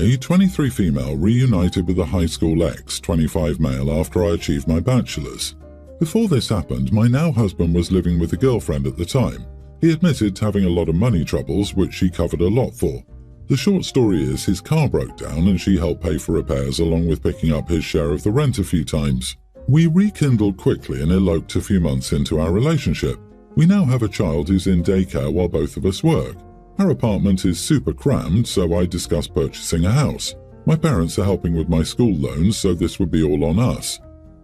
I, 23 female, reunited with a high school ex, 25 male, after I achieved my bachelor's. Before this happened, my now husband was living with a girlfriend at the time. He admitted to having a lot of money troubles, which she covered a lot for. The short story is his car broke down and she helped pay for repairs along with picking up his share of the rent a few times. We rekindled quickly and eloped a few months into our relationship. We now have a child who's in daycare while both of us work. Our apartment is super crammed, so I discussed purchasing a house. My parents are helping with my school loans, so this would be all on us.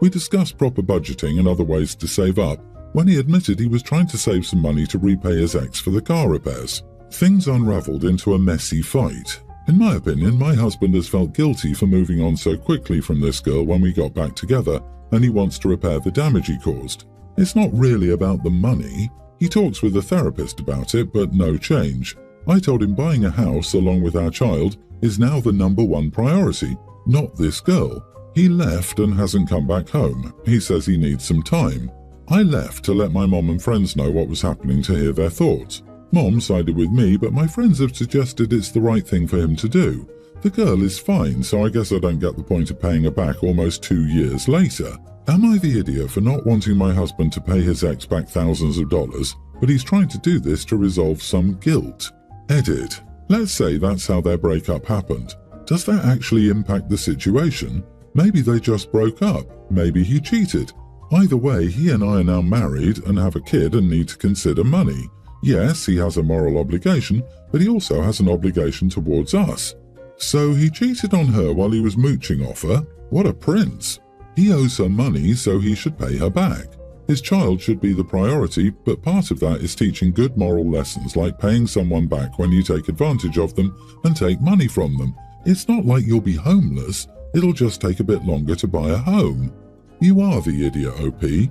We discussed proper budgeting and other ways to save up when he admitted he was trying to save some money to repay his ex for the car repairs. Things unraveled into a messy fight. In my opinion, my husband has felt guilty for moving on so quickly from this girl when we got back together, and he wants to repair the damage he caused. It's not really about the money. He talks with a therapist about it, but no change. I told him buying a house along with our child is now the #1 priority, not this girl. He left and hasn't come back home. He says he needs some time. I left to let my mom and friends know what was happening to hear their thoughts. Mom sided with me, but my friends have suggested it's the right thing for him to do. The girl is fine, so I guess I don't get the point of paying her back almost 2 years later. Am I the idiot for not wanting my husband to pay his ex back thousands of dollars, but he's trying to do this to resolve some guilt? Edit. Let's say that's how their breakup happened. Does that actually impact the situation? Maybe they just broke up. Maybe he cheated. Either way, he and I are now married and have a kid and need to consider money. Yes, he has a moral obligation, but he also has an obligation towards us. So he cheated on her while he was mooching off her? What a prince. He owes her money, so he should pay her back. His child should be the priority, but part of that is teaching good moral lessons like paying someone back when you take advantage of them and take money from them. It's not like you'll be homeless, it'll just take a bit longer to buy a home. You are the idiot, OP.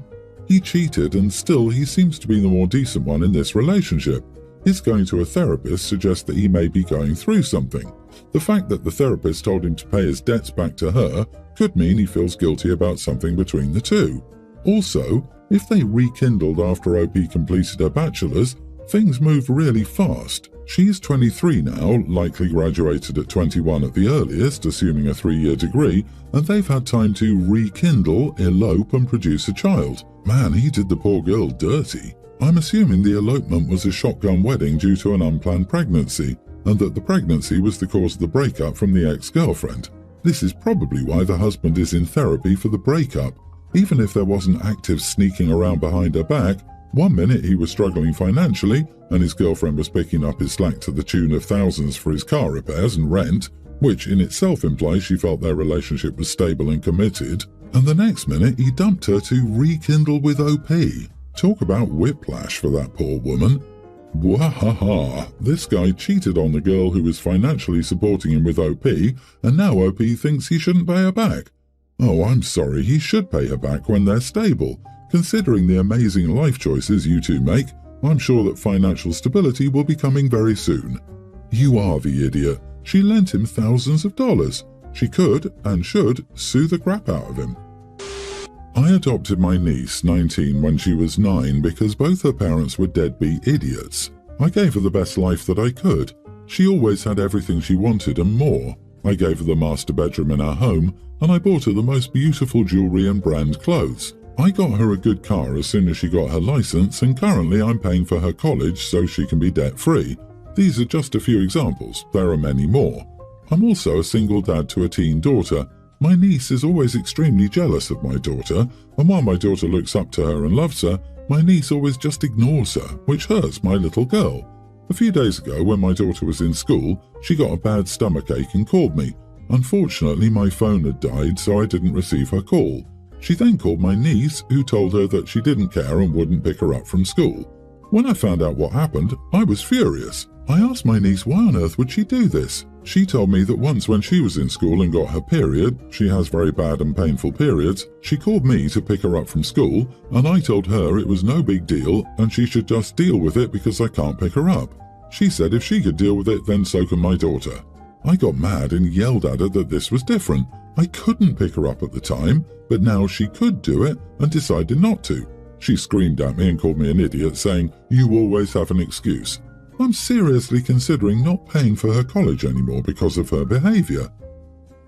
He cheated and still he seems to be the more decent one in this relationship. His going to a therapist suggests that he may be going through something. The fact that the therapist told him to pay his debts back to her could mean he feels guilty about something between the two. Also, if they rekindled after OP completed her bachelor's, things move really fast. She's 23 now, likely graduated at 21 at the earliest, assuming a 3-year degree, and they've had time to rekindle, elope and produce a child. Man, he did the poor girl dirty. I'm assuming the elopement was a shotgun wedding due to an unplanned pregnancy, and that the pregnancy was the cause of the breakup from the ex-girlfriend. This is probably why the husband is in therapy for the breakup. Even if there wasn't active sneaking around behind her back, one minute he was struggling financially and his girlfriend was picking up his slack to the tune of thousands for his car repairs and rent, which in itself implies she felt their relationship was stable and committed, and the next minute he dumped her to rekindle with OP. Talk about whiplash for that poor woman. Wahaha, this guy cheated on the girl who was financially supporting him with OP, and now OP thinks he shouldn't pay her back. Oh, I'm sorry, he should pay her back when they're stable. Considering the amazing life choices you two make, I'm sure that financial stability will be coming very soon. You are the idiot. She lent him thousands of dollars. She could, and should, sue the crap out of him. I adopted my niece, 19, when she was 9 because both her parents were deadbeat idiots. I gave her the best life that I could. She always had everything she wanted and more. I gave her the master bedroom in our home, and I bought her the most beautiful jewelry and brand clothes. I got her a good car as soon as she got her license, and currently I'm paying for her college so she can be debt-free. These are just a few examples. There are many more. I'm also a single dad to a teen daughter. My niece is always extremely jealous of my daughter, and while my daughter looks up to her and loves her, my niece always just ignores her, which hurts my little girl. A few days ago, when my daughter was in school, she got a bad stomachache and called me. Unfortunately, my phone had died, so I didn't receive her call. She then called my niece, who told her that she didn't care and wouldn't pick her up from school. When I found out what happened, I was furious. I asked my niece why on earth would she do this. She told me that once when she was in school and got her period, she has very bad and painful periods, she called me to pick her up from school, and I told her it was no big deal and she should just deal with it because I can't pick her up. She said if she could deal with it, then so can my daughter. I got mad and yelled at her that this was different. I couldn't pick her up at the time, but now she could do it and decided not to. She screamed at me and called me an idiot, saying, "You always have an excuse." I'm seriously considering not paying for her college anymore because of her behaviour."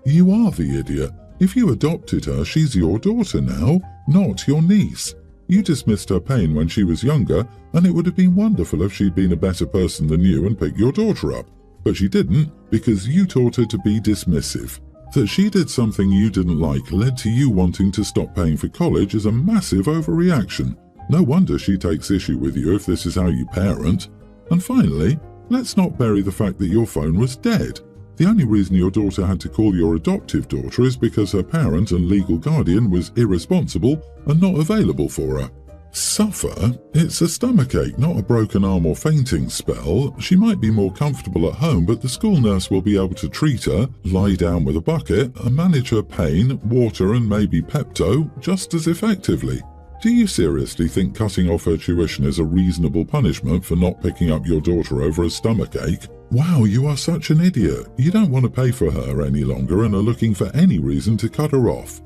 "You are the idiot. If you adopted her, she's your daughter now, not your niece. You dismissed her pain when she was younger, and it would have been wonderful if she'd been a better person than you and picked your daughter up. But she didn't, because you taught her to be dismissive. That she did something you didn't like led to you wanting to stop paying for college is a massive overreaction. No wonder she takes issue with you if this is how you parent. And finally, let's not bury the fact that your phone was dead. The only reason your daughter had to call your adoptive daughter is because her parent and legal guardian was irresponsible and not available for her. Suffer? It's a stomachache, not a broken arm or fainting spell. She might be more comfortable at home, but the school nurse will be able to treat her, lie down with a bucket, and manage her pain, water and maybe Pepto just as effectively. Do you seriously think cutting off her tuition is a reasonable punishment for not picking up your daughter over a stomachache? Wow, you are such an idiot. You don't want to pay for her any longer and are looking for any reason to cut her off.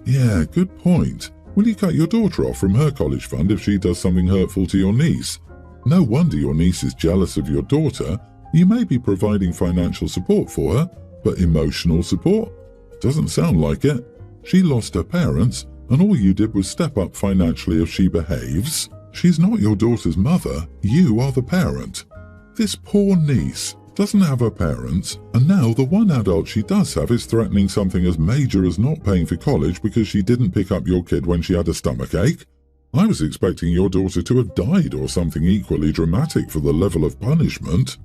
Yeah, good point. Will you cut your daughter off from her college fund if she does something hurtful to your niece? No wonder your niece is jealous of your daughter. You may be providing financial support for her, but emotional support? Doesn't sound like it. She lost her parents, and all you did was step up financially if she behaves. She's not your daughter's mother. You are the parent. This poor niece doesn't have her parents, and now the one adult she does have is threatening something as major as not paying for college because she didn't pick up your kid when she had a stomachache. I was expecting your daughter to have died or something equally dramatic for the level of punishment.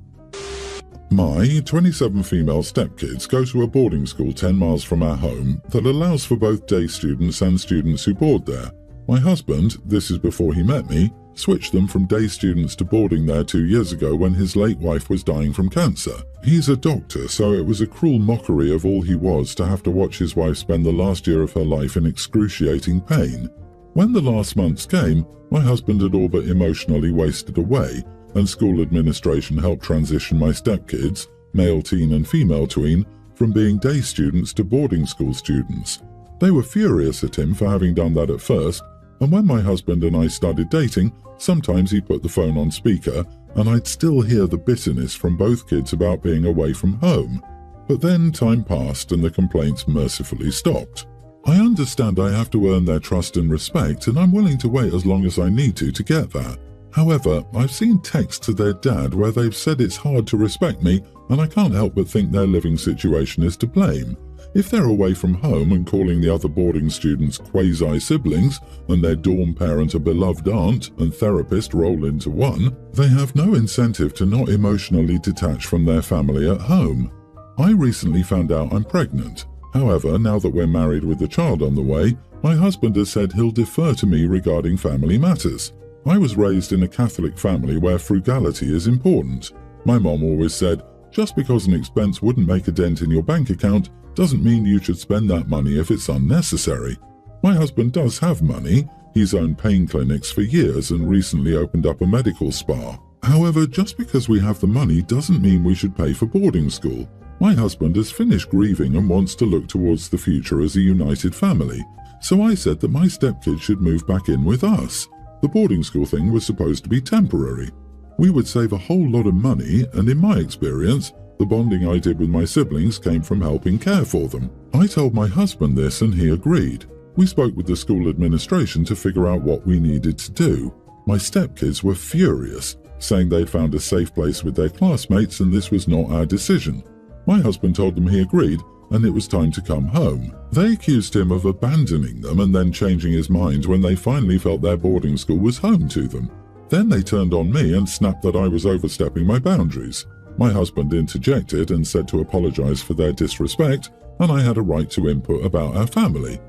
My 27 female stepkids go to a boarding school 10 miles from our home that allows for both day students and students who board there. My husband, this is before he met me, switched them from day students to boarding there 2 years ago when his late wife was dying from cancer. He's a doctor, so it was a cruel mockery of all he was to have to watch his wife spend the last year of her life in excruciating pain. When the last months came, my husband had all but emotionally wasted away, and school administration helped transition my stepkids, male teen and female tween, from being day students to boarding school students. They were furious at him for having done that at first, and when my husband and I started dating, sometimes he'd put the phone on speaker, and I'd still hear the bitterness from both kids about being away from home. But then time passed and the complaints mercifully stopped. I understand I have to earn their trust and respect, and I'm willing to wait as long as I need to get that. However, I've seen texts to their dad where they've said it's hard to respect me, and I can't help but think their living situation is to blame. If they're away from home and calling the other boarding students quasi-siblings, and their dorm parent a beloved aunt and therapist roll into one, they have no incentive to not emotionally detach from their family at home. I recently found out I'm pregnant. However, now that we're married with a child on the way, my husband has said he'll defer to me regarding family matters. I was raised in a Catholic family where frugality is important. My mom always said, just because an expense wouldn't make a dent in your bank account doesn't mean you should spend that money if it's unnecessary. My husband does have money. He's owned pain clinics for years and recently opened up a medical spa. However, just because we have the money doesn't mean we should pay for boarding school. My husband has finished grieving and wants to look towards the future as a united family. So I said that my stepkids should move back in with us. The boarding school thing was supposed to be temporary. We would save a whole lot of money, and in my experience, the bonding I did with my siblings came from helping care for them. I told my husband this and he agreed. We spoke with the school administration to figure out what we needed to do. My stepkids were furious, saying they'd found a safe place with their classmates and this was not our decision. My husband told them he agreed and it was time to come home. They accused him of abandoning them and then changing his mind when they finally felt their boarding school was home to them. Then they turned on me and snapped that I was overstepping my boundaries. My husband interjected and said to apologize for their disrespect, and I had a right to input about our family.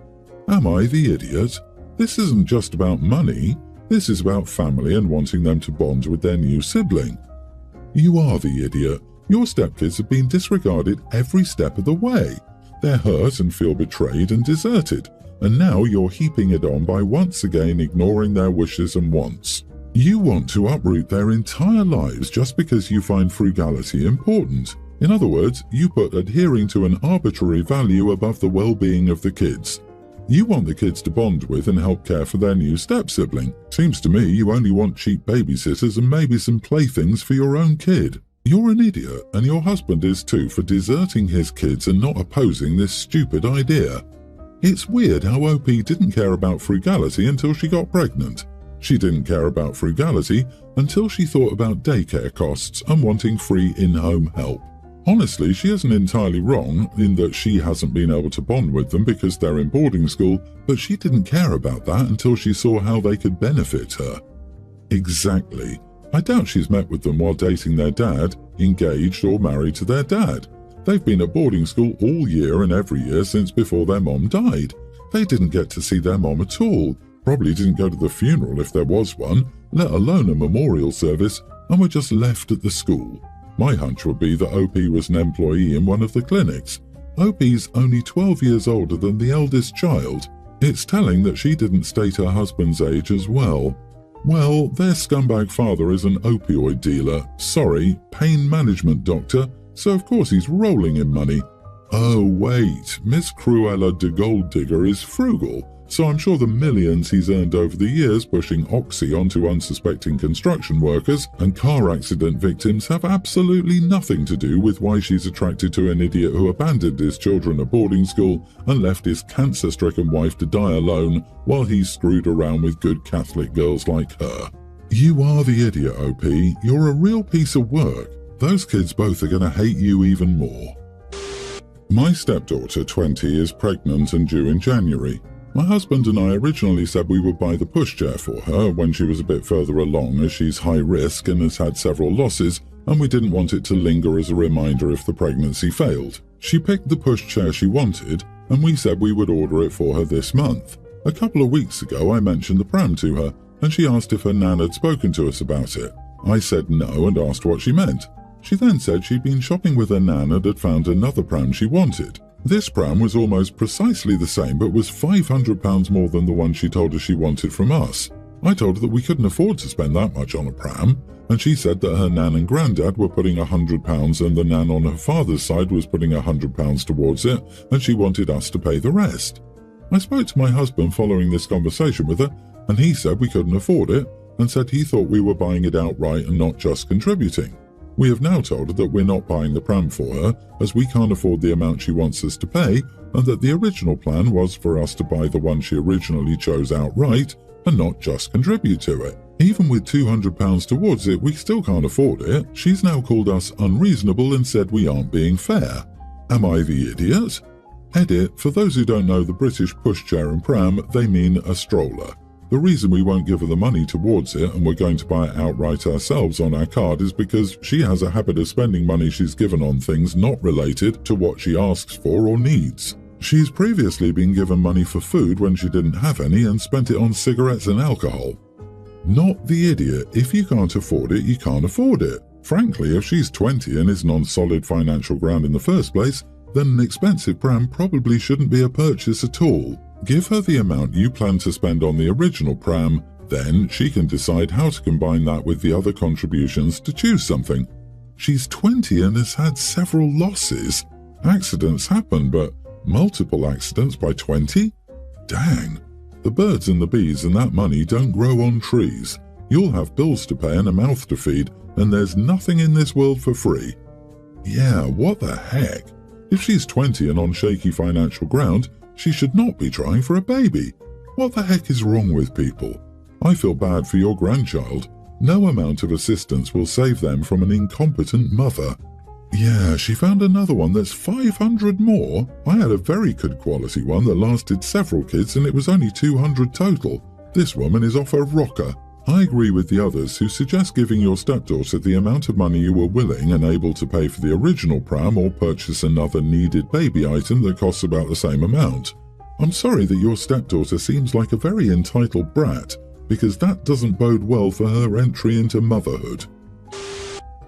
Am I the idiot? This isn't just about money. This is about family and wanting them to bond with their new sibling. You are the idiot. Your stepkids have been disregarded every step of the way. They're hurt and feel betrayed and deserted, and now you're heaping it on by once again ignoring their wishes and wants. You want to uproot their entire lives just because you find frugality important. In other words, you put adhering to an arbitrary value above the well-being of the kids. You want the kids to bond with and help care for their new step-sibling. Seems to me you only want cheap babysitters and maybe some playthings for your own kid. You're an idiot, and your husband is too, for deserting his kids and not opposing this stupid idea. It's weird how OP didn't care about frugality until she got pregnant. She didn't care about frugality until she thought about daycare costs and wanting free in-home help. Honestly, she isn't entirely wrong in that she hasn't been able to bond with them because they're in boarding school, but she didn't care about that until she saw how they could benefit her. Exactly. I doubt she's met with them while dating their dad, engaged or married to their dad. They've been at boarding school all year and every year since before their mom died. They didn't get to see their mom at all, probably didn't go to the funeral if there was one, let alone a memorial service, and were just left at the school. My hunch would be that OP was an employee in one of the clinics. OP's only 12 years older than the eldest child. It's telling that she didn't state her husband's age as well. Well, their scumbag father is an opioid dealer. Sorry, pain management doctor, so of course he's rolling in money. Oh wait, Miss Cruella de Gold Digger is frugal, so I'm sure the millions he's earned over the years pushing Oxy onto unsuspecting construction workers and car accident victims have absolutely nothing to do with why she's attracted to an idiot who abandoned his children at boarding school and left his cancer-stricken wife to die alone while he screwed around with good Catholic girls like her. You are the idiot, OP. You're a real piece of work. Those kids both are going to hate you even more. My stepdaughter, 20, is pregnant and due in January. My husband and I originally said we would buy the pushchair for her when she was a bit further along, as she's high risk and has had several losses, and we didn't want it to linger as a reminder if the pregnancy failed. She picked the pushchair she wanted, and we said we would order it for her this month. A couple of weeks ago I mentioned the pram to her, and she asked if her nan had spoken to us about it. I said no and asked what she meant. She then said she'd been shopping with her nan and had found another pram she wanted. This pram was almost precisely the same but was £500 more than the one she told us she wanted from us. I told her that we couldn't afford to spend that much on a pram, and she said that her nan and granddad were putting £100 and the nan on her father's side was putting £100 towards it, and she wanted us to pay the rest. I spoke to my husband following this conversation with her, and he said we couldn't afford it and said he thought we were buying it outright and not just contributing. We have now told her that we're not buying the pram for her, as we can't afford the amount she wants us to pay, and that the original plan was for us to buy the one she originally chose outright and not just contribute to it. Even with £200 towards it, we still can't afford it. She's now called us unreasonable and said we aren't being fair. Am I the idiot? Edit, for those who don't know the British pushchair and pram, they mean a stroller. The reason we won't give her the money towards it and we're going to buy it outright ourselves on our card is because she has a habit of spending money she's given on things not related to what she asks for or needs. She's previously been given money for food when she didn't have any and spent it on cigarettes and alcohol. Not the idiot. If you can't afford it, you can't afford it. Frankly, if she's 20 and isn't on solid financial ground in the first place, then an expensive pram probably shouldn't be a purchase at all. Give her the amount you plan to spend on the original pram, then she can decide how to combine that with the other contributions to choose something. She's 20 and has had several losses. Accidents happen, but multiple accidents by 20? Dang. The birds and the bees and that money don't grow on trees. You'll have bills to pay and a mouth to feed, and there's nothing in this world for free. Yeah, what the heck? If she's 20 and on shaky financial ground, she should not be trying for a baby. What the heck is wrong with people? I feel bad for your grandchild. No amount of assistance will save them from an incompetent mother. Yeah, she found another one that's 500 more. I had a very good quality one that lasted several kids and it was only 200 total. This woman is off her rocker. I agree with the others who suggest giving your stepdaughter the amount of money you were willing and able to pay for the original pram or purchase another needed baby item that costs about the same amount. I'm sorry that your stepdaughter seems like a very entitled brat, because that doesn't bode well for her entry into motherhood.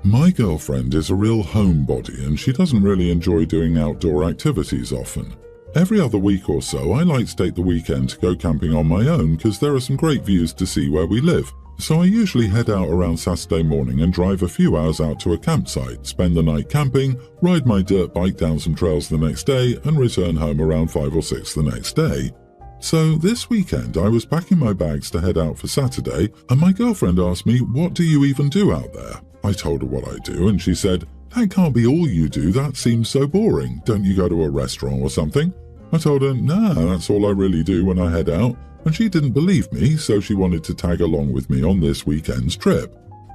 My girlfriend is a real homebody and she doesn't really enjoy doing outdoor activities often. Every other week or so, I like to take the weekend to go camping on my own because there are some great views to see where we live. So I usually head out around Saturday morning and drive a few hours out to a campsite, spend the night camping, ride my dirt bike down some trails the next day, and return home around 5 or 6 the next day. So this weekend I was packing my bags to head out for Saturday, and my girlfriend asked me, "What do you even do out there?" I told her what I do, and she said, "That can't be all you do, that seems so boring. Don't you go to a restaurant or something?" I told her, "Nah, that's all I really do when I head out," and she didn't believe me, so she wanted to tag along with me on this weekend's trip.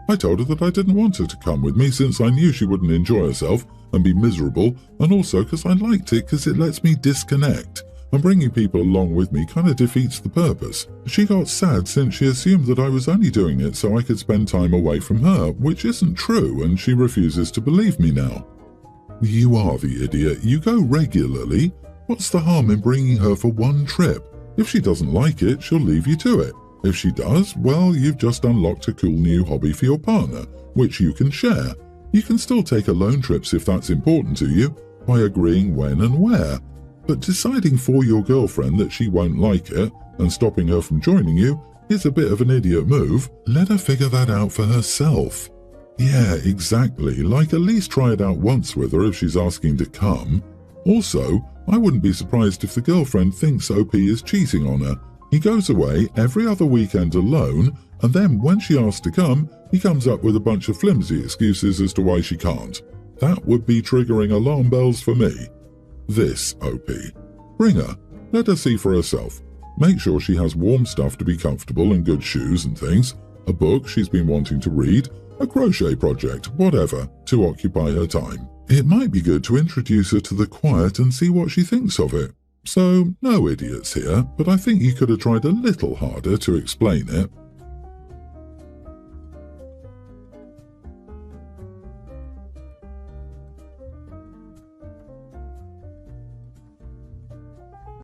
I told her that I didn't want her to come with me since I knew she wouldn't enjoy herself and be miserable, and also because I liked it because it lets me disconnect, and bringing people along with me kind of defeats the purpose. She got sad since she assumed that I was only doing it so I could spend time away from her, which isn't true, and she refuses to believe me now. You are the idiot. You go regularly. What's the harm in bringing her for one trip? If she doesn't like it, she'll leave you to it. If she does, well, you've just unlocked a cool new hobby for your partner, which you can share. You can still take alone trips if that's important to you, by agreeing when and where. But deciding for your girlfriend that she won't like it and stopping her from joining you is a bit of an idiot move. Let her figure that out for herself. Yeah, exactly. Like, at least try it out once with her if she's asking to come. Also, I wouldn't be surprised if the girlfriend thinks OP is cheating on her. He goes away every other weekend alone, and then when she asks to come, he comes up with a bunch of flimsy excuses as to why she can't. That would be triggering alarm bells for me. This, OP. Bring her. Let her see for herself. Make sure she has warm stuff to be comfortable and good shoes and things, a book she's been wanting to read, a crochet project, whatever, to occupy her time. It might be good to introduce her to the quiet and see what she thinks of it. So, no idiots here, but I think you could have tried a little harder to explain it.